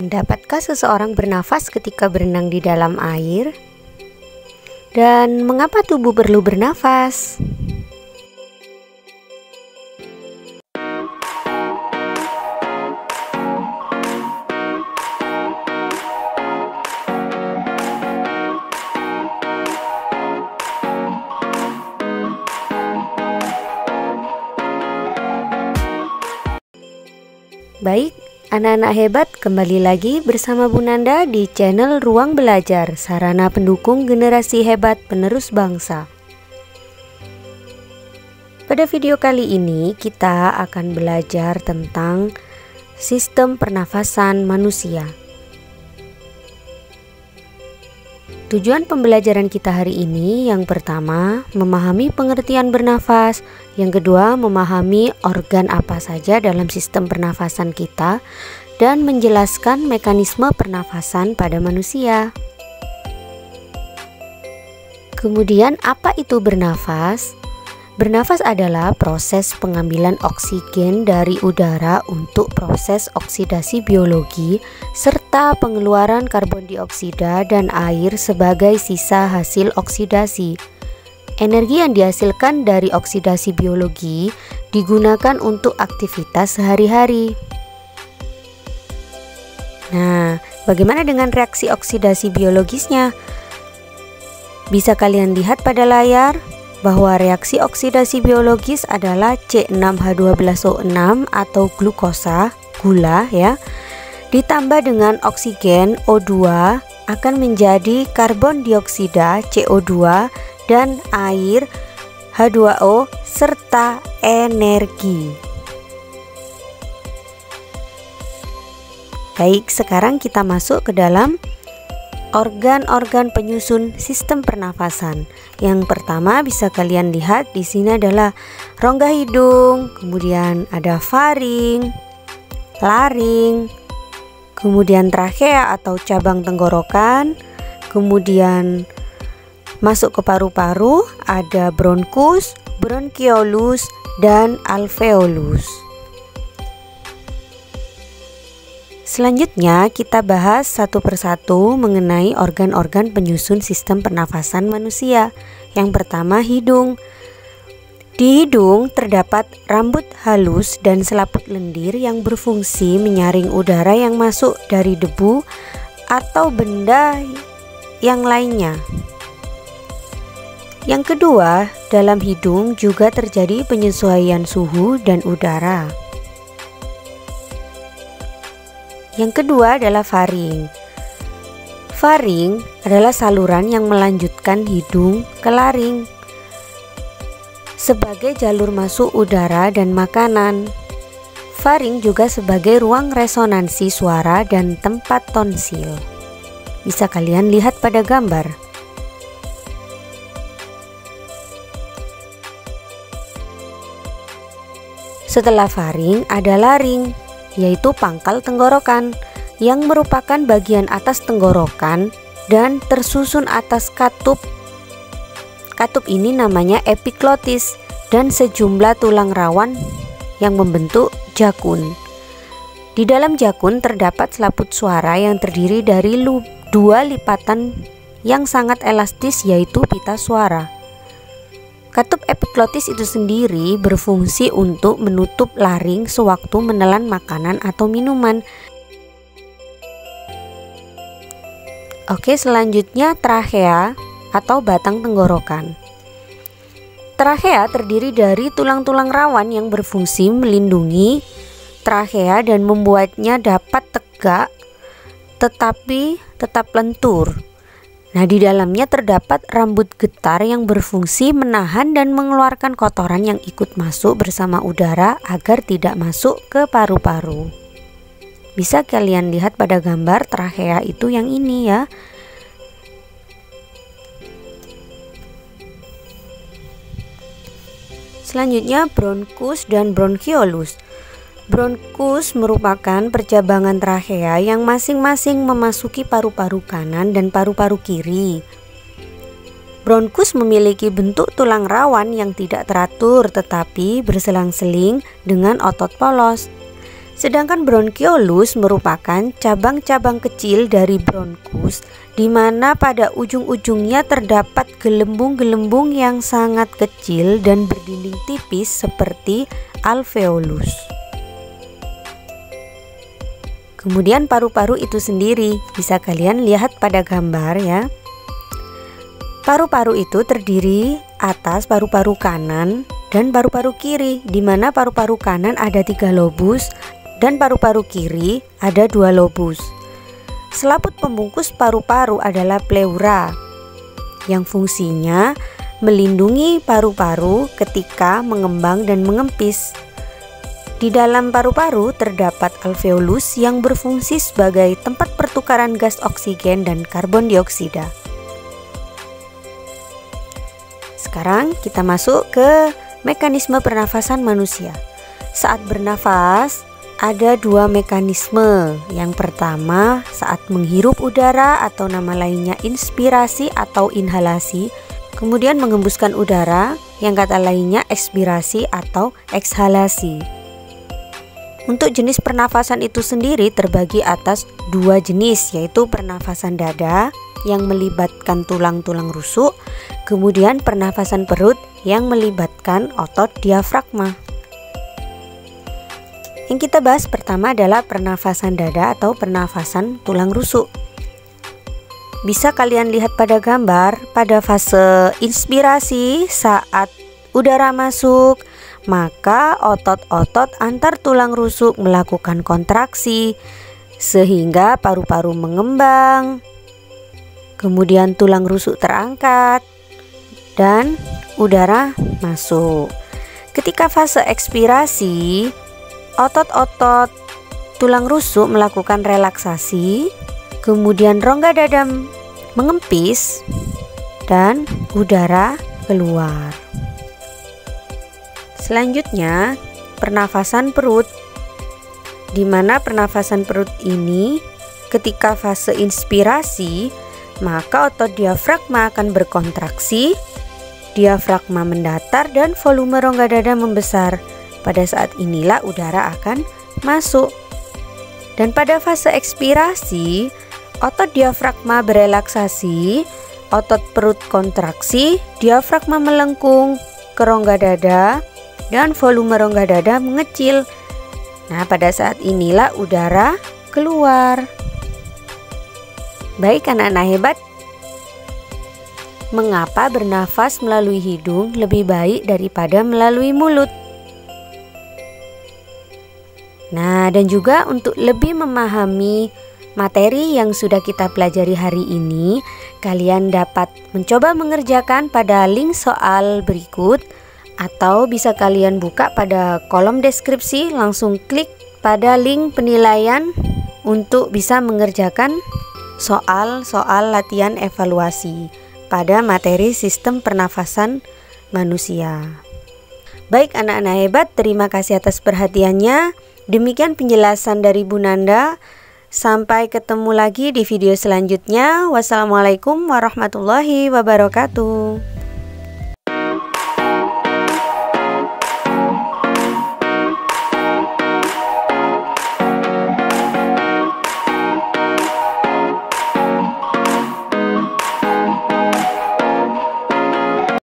Dapatkah seseorang bernafas ketika berenang di dalam air? Dan mengapa tubuh perlu bernafas? Baik, anak-anak hebat, kembali lagi bersama Bu Nanda di channel Ruang Belajar, sarana pendukung generasi hebat penerus bangsa. Pada video kali ini kita akan belajar tentang sistem pernafasan manusia. Tujuan pembelajaran kita hari ini yang pertama, memahami pengertian bernafas. Yang kedua, memahami organ apa saja dalam sistem pernafasan kita dan menjelaskan mekanisme pernafasan pada manusia. Kemudian, apa itu bernafas? Bernafas adalah proses pengambilan oksigen dari udara untuk proses oksidasi biologi serta pengeluaran karbon dioksida dan air sebagai sisa hasil oksidasi. Energi yang dihasilkan dari oksidasi biologi digunakan untuk aktivitas sehari-hari. Nah, bagaimana dengan reaksi oksidasi biologisnya? Bisa kalian lihat pada layar bahwa reaksi oksidasi biologis adalah C6H12O6 atau glukosa, gula ya, ditambah dengan oksigen O2 akan menjadi karbon dioksida CO2 dan air H2O serta energi. Baik, sekarang kita masuk ke dalam organ-organ penyusun sistem pernafasan. Yang pertama bisa kalian lihat di sini adalah rongga hidung, kemudian ada faring, laring, kemudian trakea atau cabang tenggorokan, kemudian masuk ke paru-paru ada bronkus, bronkiolus, dan alveolus. Selanjutnya kita bahas satu persatu mengenai organ-organ penyusun sistem pernafasan manusia. Yang pertama, hidung. Di hidung terdapat rambut halus dan selaput lendir yang berfungsi menyaring udara yang masuk dari debu atau benda yang lainnya. Yang kedua, dalam hidung juga terjadi penyesuaian suhu dan udara. Yang kedua adalah faring. Faring adalah saluran yang melanjutkan hidung ke laring sebagai jalur masuk udara dan makanan. Faring juga sebagai ruang resonansi suara dan tempat tonsil. Bisa kalian lihat pada gambar. Setelah faring ada laring, yaitu pangkal tenggorokan yang merupakan bagian atas tenggorokan dan tersusun atas katup. Katup ini namanya epiglotis dan sejumlah tulang rawan yang membentuk jakun. Di dalam jakun terdapat selaput suara yang terdiri dari dua lipatan yang sangat elastis, yaitu pita suara. Katup epiglotis itu sendiri berfungsi untuk menutup laring sewaktu menelan makanan atau minuman. Oke, selanjutnya trakea atau batang tenggorokan. Trakea terdiri dari tulang-tulang rawan yang berfungsi melindungi trakea dan membuatnya dapat tegak tetapi tetap lentur. Nah, di dalamnya terdapat rambut getar yang berfungsi menahan dan mengeluarkan kotoran yang ikut masuk bersama udara agar tidak masuk ke paru-paru. Bisa kalian lihat pada gambar trakea itu yang ini ya. Selanjutnya bronkus dan bronkiolus. Bronkus merupakan percabangan trakea yang masing-masing memasuki paru-paru kanan dan paru-paru kiri. Bronkus memiliki bentuk tulang rawan yang tidak teratur tetapi berselang-seling dengan otot polos. Sedangkan bronkiolus merupakan cabang-cabang kecil dari bronkus, di mana pada ujung-ujungnya terdapat gelembung-gelembung yang sangat kecil dan berdinding tipis seperti alveolus. Kemudian paru-paru itu sendiri bisa kalian lihat pada gambar ya. Paru-paru itu terdiri atas paru-paru kanan dan paru-paru kiri, di mana paru-paru kanan ada 3 lobus dan paru-paru kiri ada 2 lobus. Selaput pembungkus paru-paru adalah pleura yang fungsinya melindungi paru-paru ketika mengembang dan mengempis. Di dalam paru-paru terdapat alveolus yang berfungsi sebagai tempat pertukaran gas oksigen dan karbon dioksida. Sekarang kita masuk ke mekanisme pernafasan manusia. Saat bernafas ada 2 mekanisme. Yang pertama saat menghirup udara atau nama lainnya inspirasi atau inhalasi, kemudian mengembuskan udara yang kata lainnya ekspirasi atau ekshalasi. Untuk jenis pernafasan itu sendiri terbagi atas 2 jenis, yaitu pernafasan dada yang melibatkan tulang-tulang rusuk, kemudian pernafasan perut yang melibatkan otot diafragma. Yang kita bahas pertama adalah pernafasan dada atau pernafasan tulang rusuk. Bisa kalian lihat pada gambar, pada fase inspirasi saat udara masuk, maka otot-otot antar tulang rusuk melakukan kontraksi sehingga paru-paru mengembang, kemudian tulang rusuk terangkat dan udara masuk. Ketika fase ekspirasi, otot-otot tulang rusuk melakukan relaksasi, kemudian rongga dada mengempis dan udara keluar. Selanjutnya, pernafasan perut, di mana pernafasan perut ini ketika fase inspirasi, maka otot diafragma akan berkontraksi, diafragma mendatar dan volume rongga dada membesar. Pada saat inilah udara akan masuk. Dan pada fase ekspirasi, otot diafragma berelaksasi, otot perut kontraksi, diafragma melengkung ke rongga dada dan volume rongga dada mengecil. Nah, pada saat inilah udara keluar. Baik anak-anak hebat, mengapa bernafas melalui hidung lebih baik daripada melalui mulut? Nah, dan juga untuk lebih memahami materi yang sudah kita pelajari hari ini, kalian dapat mencoba mengerjakan pada link soal berikut, atau bisa kalian buka pada kolom deskripsi, langsung klik pada link penilaian untuk bisa mengerjakan soal-soal latihan evaluasi pada materi sistem pernafasan manusia. Baik anak-anak hebat, terima kasih atas perhatiannya. Demikian penjelasan dari Bu Nanda. Sampai ketemu lagi di video selanjutnya. Wassalamualaikum warahmatullahi wabarakatuh.